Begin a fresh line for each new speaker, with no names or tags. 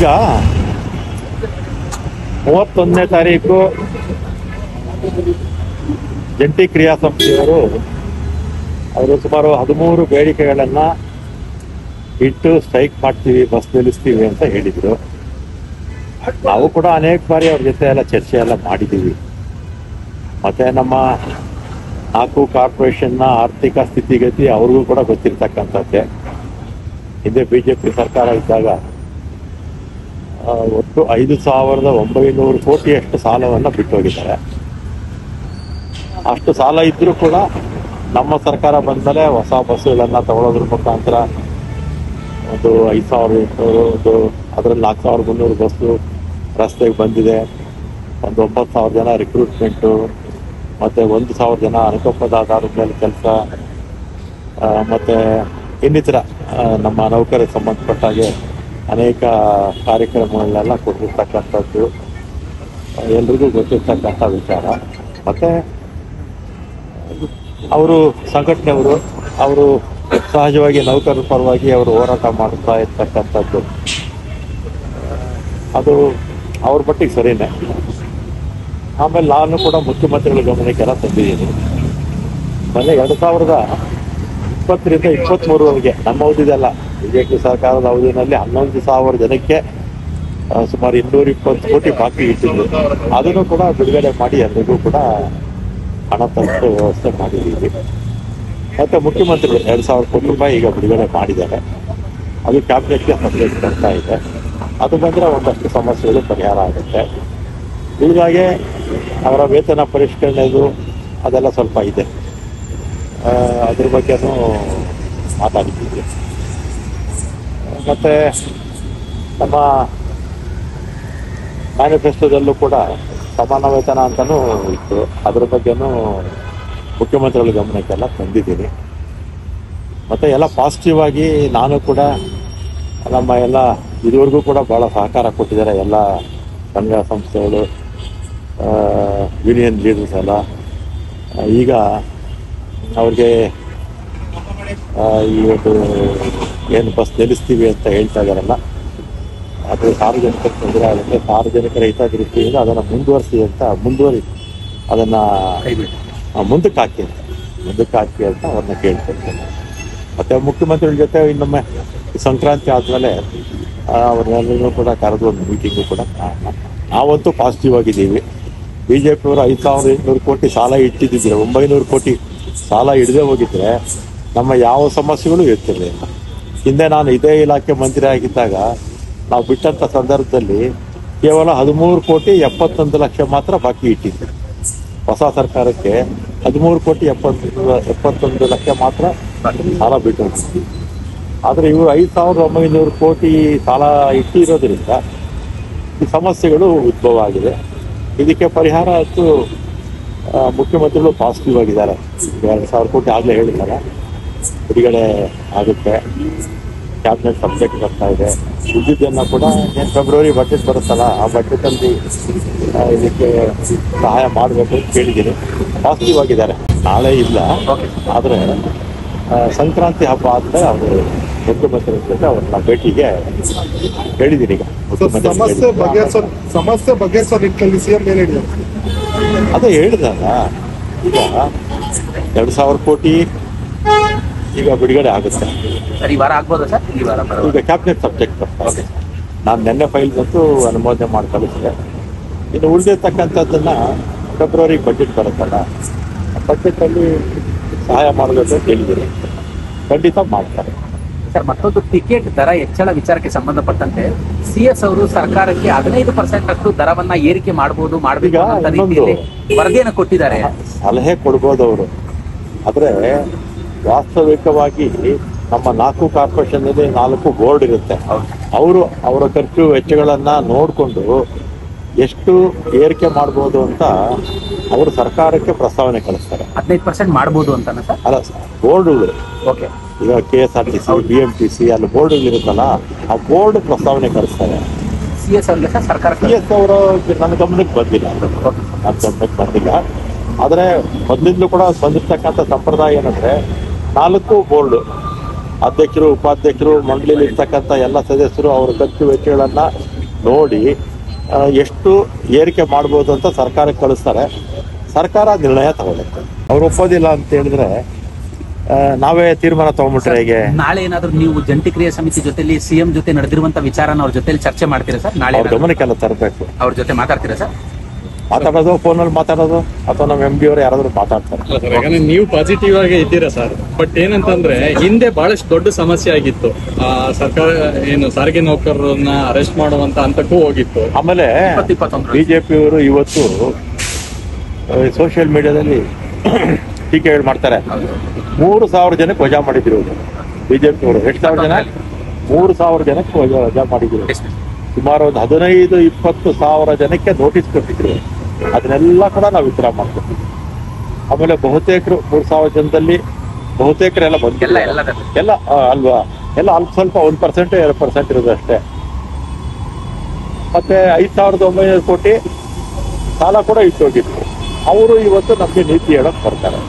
ಈಗ 31ನೇ ತಾರೀಕು ಜಂಟಿ ಕ್ರಿಯಾ ಸಂಸ್ಥೆಯವರು ಅವರು ಸುಮಾರು 13 ಬೇಡಿಕೆಗಳನ್ನ ಇಟ್ಟು ಸ್ಟ್ರೈಕ್ ಮಾಡ್ತೀವಿ, ಬಸ್ ನಿಲ್ಲಿಸ್ತೀವಿ ಅಂತ ಹೇಳಿದ್ರು. ನಾವು ಕೂಡ ಅನೇಕ ಬಾರಿ ಅವ್ರ ಜೊತೆ ಎಲ್ಲ ಚರ್ಚೆ ಎಲ್ಲ ಮಾಡಿದ್ದೀವಿ. ಮತ್ತೆ ನಮ್ಮ 4 ಕಾರ್ಪೊರೇಷನ್ನ ಆರ್ಥಿಕ ಸ್ಥಿತಿಗತಿ ಅವ್ರಿಗೂ ಕೂಡ ಗೊತ್ತಿರ್ತಕ್ಕಂಥದ್ದೇ. ಹಿಂದೆ ಬಿಜೆಪಿ ಸರ್ಕಾರ ಇದ್ದಾಗ ಒಟ್ಟು 5,900 ಕೋಟಿಯಷ್ಟು ಸಾಲವನ್ನು ಬಿಟ್ಟೋಗಿದ್ದಾರೆ. ಅಷ್ಟು ಸಾಲ ಇದ್ರೂ ಕೂಡ ನಮ್ಮ ಸರ್ಕಾರ ಬಂದಮೇಲೆ ಹೊಸ ಬಸ್ಸುಗಳನ್ನು ತಗೊಳ್ಳೋದ್ರ ಮುಖಾಂತರ ಒಂದು 5,800, ಅದರಲ್ಲಿ 4,300 ಬಸ್ಸು ರಸ್ತೆಗೆ ಬಂದಿದೆ. ಒಂದು 9,000 ಜನ ರಿಕ್ರೂಟ್ಮೆಂಟು, ಮತ್ತು 1,000 ಜನ ಅನುಕಂಪದ ಆಧಾರದ ಮೇಲೆ ಕೆಲಸ, ಮತ್ತು ಇನ್ನಿತರ ನಮ್ಮ ನೌಕರಿಗೆ ಸಂಬಂಧಪಟ್ಟ ಹಾಗೆ ಅನೇಕ ಕಾರ್ಯಕ್ರಮಗಳನ್ನೆಲ್ಲ ಕೊಟ್ಟಿರ್ತಕ್ಕಂಥದ್ದು ಎಲ್ರಿಗೂ ಗೊತ್ತಿರ್ತಕ್ಕಂಥ ವಿಚಾರ. ಮತ್ತು ಅವರು ಸಂಘಟನೆಯವರು ಅವರು ಸಹಜವಾಗಿ ನೌಕರರ ಪರವಾಗಿ ಅವರು ಹೋರಾಟ ಮಾಡ್ತಾ ಇರ್ತಕ್ಕಂಥದ್ದು ಅದು ಅವ್ರ ಮಟ್ಟಿಗೆ ಸರಿನೇ. ಆಮೇಲೆ ನಾನು ಕೂಡ ಮುಖ್ಯಮಂತ್ರಿಗಳ ಗಮನಕ್ಕೆಲ್ಲ ತಂದಿದ್ದೀನಿ. ಮೊನ್ನೆ 2020ರಿಂದ 2023ವರೆಗೆ ನಮ್ಮ ಅವಧಿದಲ್ಲ, ಬಿಜೆಪಿ ಸರ್ಕಾರದ ಅವಧಿನಲ್ಲಿ 11,000 ಜನಕ್ಕೆ ಸುಮಾರು 220 ಕೋಟಿ ಬಾಕಿ ಇಟ್ಟಿದ್ದು. ಅದನ್ನು ಕೂಡ ಬಿಡುಗಡೆ ಮಾಡಿ ಎಲ್ರಿಗೂ ಕೂಡ ಹಣ ತಲುಪೋ ವ್ಯವಸ್ಥೆ ಮಾಡಿದ್ದೀವಿ. ಮತ್ತು ಮುಖ್ಯಮಂತ್ರಿಗಳು 2,000 ಕೋಟಿ ರೂಪಾಯಿ ಈಗ ಬಿಡುಗಡೆ ಮಾಡಿದ್ದಾರೆ. ಅದು ಕ್ಯಾಬಿನೆಟ್ಗೆ ಸಬ್ಜೆಕ್ಟ್ ಬರ್ತಾ ಇದೆ. ಅದು ಬಂದರೆ ಒಂದಷ್ಟು ಸಮಸ್ಯೆಗಳು ಪರಿಹಾರ ಆಗುತ್ತೆ. ಹೀಗಾಗಿ ಅವರ ವೇತನ ಪರಿಷ್ಕರಣೆದು ಅದೆಲ್ಲ ಸ್ವಲ್ಪ ಇದೆ, ಅದ್ರ ಬಗ್ಗೆನೂ ಮಾತಾಡಿದ್ದೀವಿ. ಮತ್ತು ನಮ್ಮ ಮ್ಯಾನಿಫೆಸ್ಟೋದಲ್ಲೂ ಕೂಡ ಸಮಾನ ವೇತನ ಅಂತಲೂ ಇತ್ತು. ಅದ್ರ ಬಗ್ಗೆನೂ ಮುಖ್ಯಮಂತ್ರಿಗಳ ಗಮನಕ್ಕೆಲ್ಲ ತಂದಿದ್ದೀನಿ. ಮತ್ತು ಎಲ್ಲ ಪಾಸಿಟಿವ್ ಆಗಿ ನಾನು ಕೂಡ ನಮ್ಮ ಎಲ್ಲ ಇದುವರೆಗೂ ಕೂಡ ಭಾಳ ಸಹಕಾರ ಕೊಟ್ಟಿದ್ದಾರೆ ಎಲ್ಲ ಸಂಘ ಸಂಸ್ಥೆಗಳು, ಯೂನಿಯನ್ ಲೀಡರ್ಸ್ ಎಲ್ಲ. ಈಗ ಅವ್ರಿಗೆ ಈ ಒಂದು ಏನು ಬಸ್ ನಿಲ್ಲಿಸ್ತೀವಿ ಅಂತ ಹೇಳ್ತಾ ಇದ್ದಾರಲ್ಲ, ಅದು ಸಾರ್ವಜನಿಕರ ತೊಂದರೆ ಆಗುತ್ತೆ. ಸಾರ್ವಜನಿಕರ ಹಿತದೃಷ್ಟಿಯಿಂದ ಅದನ್ನು ಅದನ್ನು ಮುಂದಕ್ಕೆ ಹಾಕಿ ಅಂತ ಅವ್ರನ್ನ ಕೇಳ್ತಿರ್ತೇನೆ. ಮತ್ತು ಮುಖ್ಯಮಂತ್ರಿಗಳ ಜೊತೆ ಇನ್ನೊಮ್ಮೆ ಸಂಕ್ರಾಂತಿ ಆದಮೇಲೆ ಅವ್ರನ್ನೆಲ್ಲರೂ ಕೂಡ ಕರೆದು ಒಂದು ಮೀಟಿಂಗು ಕೂಡ ನಾವಂತೂ ಪಾಸಿಟಿವ್ ಆಗಿದ್ದೀವಿ. ಬಿ ಜೆ ಪಿಯವರು 5,800 ಕೋಟಿ ಸಾಲ ಇಟ್ಟಿದ್ದಿದ್ರೆ 900 ಕೋಟಿ ಸಾಲ ಹಿಡದೆ ಹೋಗಿದ್ರೆ ನಮ್ಮ ಯಾವ ಸಮಸ್ಯೆಗಳು ಇರ್ತಿರಲಿಲ್ಲ. ಹಿಂದೆ ನಾನು ಇದೇ ಇಲಾಖೆ ಮಂತ್ರಿ ಆಗಿದ್ದಾಗ ನಾವು ಬಿಟ್ಟಂಥ ಸಂದರ್ಭದಲ್ಲಿ ಕೇವಲ 13,71 ಲಕ್ಷ ಮಾತ್ರ ಬಾಕಿ ಇಟ್ಟಿದ್ದೆ. ಹೊಸ ಸರ್ಕಾರಕ್ಕೆ 13,71 ಲಕ್ಷ ಮಾತ್ರ ಸಾಲ ಬಿಟ್ಟು. ಆದರೆ ಇವರು 5,900 ಕೋಟಿ ಸಾಲ ಇಟ್ಟಿರೋದ್ರಿಂದ ಈ ಸಮಸ್ಯೆಗಳು ಉದ್ಭವ ಆಗಿದೆ. ಇದಕ್ಕೆ ಪರಿಹಾರ ಅಂತೂ ಮುಖ್ಯಮಂತ್ರಿಗಳು ಪಾಸಿಟಿವ್ ಆಗಿದ್ದಾರೆ. 2,000 ಕೋಟಿ ಆಗಲೇ ಹೇಳಿದ್ದಾರೆ, ಬಿಡುಗಡೆ ಆಗುತ್ತೆ. ಕ್ಯಾಬಿನೆಟ್ ಸಬ್ಜೆಕ್ಟ್ ಬರ್ತಾ ಇದೆ. ಉಳಿದಿದ್ದನ್ನು ಕೂಡ ಏನು ಫೆಬ್ರವರಿ ಬಜೆಟ್ ಬರುತ್ತಲ್ಲ, ಆ ಬಜೆಟಲ್ಲಿ ಇದಕ್ಕೆ ಸಹಾಯ ಮಾಡಬೇಕು ಅಂತ ಕೇಳಿದ್ದೀನಿ. ಪಾಸಿಟಿವ್ ಆಗಿದ್ದಾರೆ. ನಾಳೆ ಇಲ್ಲ, ಆದರೆ ಸಂಕ್ರಾಂತಿ ಹಬ್ಬ ಆದಮೇಲೆ ಅವರು ಮುಖ್ಯಮಂತ್ರಿ ಜೊತೆ ಅವ್ರನ್ನ ಭೇಟಿಗೆ ಹೇಳಿದ್ದೀನಿ. ಈಗ
ಸಮಸ್ಯೆ ಬಗೆಹರಿಸೋ ನಿಟ್ಟಿನಲ್ಲಿ ಸಿಎಂ ಏನು ಹೇಳಿದ್ದಾರೆ?
ಅದೇ ಹೇಳಿದಲ್ಲ, ಈಗ 2,000 ಕೋಟಿ ಈಗ ಬಿಡುಗಡೆ ಆಗುತ್ತೆ.
ಈ ವಾರ ಆಗ್ಬೋದಾ ಸರ್?
ಈಗ ಕ್ಯಾಬಿನೆಟ್ ಸಬ್ಜೆಕ್ಟ್ ಬರ್ತಾರೆ. ನಾನು ನಿನ್ನೆ ಫೈಲ್ಗಂತೂ ಅನುಮೋದನೆ ಮಾಡಿ ಕಳಿಸಿದೆ. ಇನ್ನು ಉಳಿದಿರ್ತಕ್ಕಂಥದ್ದನ್ನು ಫೆಬ್ರವರಿ ಬಜೆಟ್ ಬರುತ್ತಲ್ಲ, ಆ ಬಜೆಟಲ್ಲಿ ಸಹಾಯ ಮಾಡಬೇಕು ಅಂತ ಹೇಳಿದ್ದೀನಿ. ಖಂಡಿತ ಮಾಡ್ತಾರೆ
ಸರ್. ಮತ್ತೊಂದು ಟಿಕೆಟ್ ದರ ಹೆಚ್ಚಳ ವಿಚಾರಕ್ಕೆ ಸಂಬಂಧಪಟ್ಟಂತೆ CS ಅವರು ಸರ್ಕಾರಕ್ಕೆ 15% ಅಷ್ಟು ದರವನ್ನ ಏರಿಕೆ ಮಾಡಬಹುದು, ಮಾಡಬೇಕು ಅಂತ ರೀತಿಯಲ್ಲಿ ವರದಿಯನ್ನು ಕೊಟ್ಟಿದ್ದಾರೆ.
ಸಲಹೆ ಕೊಡ್ಬೋದು ಅವರು. ಆದರೆ ವಾಸ್ತವಿಕವಾಗಿ ನಮ್ಮ 4 ಕಾರ್ಪೊರೇಷನ್ನಲ್ಲಿ 4 ಬೋರ್ಡ್ ಇರುತ್ತೆ. ಅವರು ಅವರ ಖರ್ಚು ವೆಚ್ಚಗಳನ್ನು ನೋಡಿಕೊಂಡು ಎಷ್ಟು ಏರಿಕೆ ಮಾಡ್ಬೋದು ಅಂತ ಅವರು ಸರ್ಕಾರಕ್ಕೆ ಪ್ರಸ್ತಾವನೆ ಕಳಿಸ್ತಾರೆ.
15% ಮಾಡ್ಬೋದು ಅಂತ ಸರ್?
ಅಲ್ಲ, ಬೋರ್ಡ್ಗಳು.
ಓಕೆ.
ಈಗ KSRTC, BMTC ಅಲ್ಲಿ ಬೋರ್ಡ್ಗಳಿರುತ್ತಲ್ಲ, ಆ ಬೋರ್ಡ್ ಪ್ರಸ್ತಾವನೆ ಕಳಿಸ್ತಾರೆ.
CS ಅವ್ರಿಗೆ ಸರ್ ಸರ್ಕಾರ
CS ಅವರು ನನ್ನ ಗಮನಕ್ಕೆ ಬಂದಿಲ್ಲ. ಆದರೆ ಮೊದಲಿಂದಲೂ ಕೂಡ ಬಂದಿರ್ತಕ್ಕಂಥ ಸಂಪ್ರದಾಯ ಏನಂದರೆ 4 ಬೋರ್ಡು, ಅಧ್ಯಕ್ಷರು, ಉಪಾಧ್ಯಕ್ಷರು, ಮಂಡಳಿಯಲ್ಲಿ ಇರ್ತಕ್ಕಂಥ ಎಲ್ಲ ಸದಸ್ಯರು ಅವರ ಖರ್ಚು ವೆಚ್ಚಗಳನ್ನು ನೋಡಿ ಎಷ್ಟು ಏರಿಕೆ ಮಾಡ್ಬೋದು ಅಂತ ಸರ್ಕಾರಕ್ಕೆ ಕಳಿಸ್ತಾರೆ. ಸರ್ಕಾರ ನಿರ್ಣಯ ತಗೊಳುತ್ತೆ. ಅವ್ರು ಒಪ್ಪೋದಿಲ್ಲ ಅಂತ ಹೇಳಿದ್ರೆ ನಾವೇ ತೀರ್ಮಾನ ತಗೊಂಡ್ಬಿಟ್ರೆ ಹೇಗೆ?
ನಾಳೆ ಏನಾದ್ರು ನೀವು ಜಂಟಿ ಕ್ರಿಯಾ ಸಮಿತಿ ಜೊತೆಲಿ ಸಿಎಂ ಜೊತೆ ನಡೆದಿರುವಂತ ವಿಚಾರನ ಅವ್ರ ಜೊತೆ ಚರ್ಚೆ ಮಾಡ್ತೀರಾ ಸರ್? ನಾಳೆ
ಅವ್ರ ಗಮನಕ್ಕೆಲ್ಲ ತರಬೇಕು.
ಅವ್ರ ಜೊತೆ ಮಾತಾಡ್ತೀರಾ ಸರ್?
ಮಾತಾಡೋದು, ಫೋನಲ್ಲಿ ಮಾತಾಡೋದು, ಅಥವಾ ನಮ್ಮ MD ಅವರು ಯಾರಾದ್ರೂ ಮಾತಾಡ್ತಾರೆ.
ಯಾಕಂದ್ರೆ ನೀವು ಪಾಸಿಟಿವ್ ಆಗಿ ಇದ್ದೀರಾ ಸರ್. ಬಟ್ ಏನಂತಂದ್ರೆ ಹಿಂದೆ ಬಹಳಷ್ಟು ದೊಡ್ಡ ಸಮಸ್ಯೆ ಆಗಿತ್ತು. ಸರ್ಕಾರ ಏನು ಸಾರಿಗೆ ನೌಕರರನ್ನ ಅರೆಸ್ಟ್ ಮಾಡುವಂತ ಹಂತಕ್ಕೂ ಹೋಗಿತ್ತು.
ಆಮೇಲೆ ಬಿಜೆಪಿ ಅವರು ಇವತ್ತು ಸೋಷಿಯಲ್ ಮೀಡಿಯಾದಲ್ಲಿ ಟೀಕೆಗಳು ಮಾಡ್ತಾರೆ. 3,000 ಜನಕ್ಕೆ ವಜಾ ಮಾಡಿದ್ರು ಬಿಜೆಪಿ ಅವರು. ಎಷ್ಟು ಸಾವಿರ ಜನ? 3,000 ಜನಕ್ಕೆ ವಜಾ ಮಾಡಿದ್ರು. ಸುಮಾರು ಒಂದು 15-20 ಸಾವಿರ ಜನಕ್ಕೆ ನೋಟಿಸ್ ಕೊಟ್ಟಿದ್ರು. ಅದನ್ನೆಲ್ಲ ಕೂಡ ನಾವು ವಿತ್ಡ್ರಾ ಮಾಡ್ತೀವಿ. ಆಮೇಲೆ ಬಹುತೇಕರು 3,000 ಜನದಲ್ಲಿ ಬಹುತೇಕರೆಲ್ಲ ಬಂದಿಲ್ಲ ಎಲ್ಲ ಅಲ್ವಾ? ಎಲ್ಲ ಅಲ್ಪ ಸ್ವಲ್ಪ 1% 2% ಇರೋದು ಅಷ್ಟೇ. ಮತ್ತೆ 5,900 ಕೋಟಿ ಸಾಲ ಕೂಡ ಇಟ್ಟೋಗಿದ್ರು. ಅವರು ಇವತ್ತು ನಮಗೆ ನೀತಿ ಹೇಳಕ್ ಬರ್ತಾರೆ.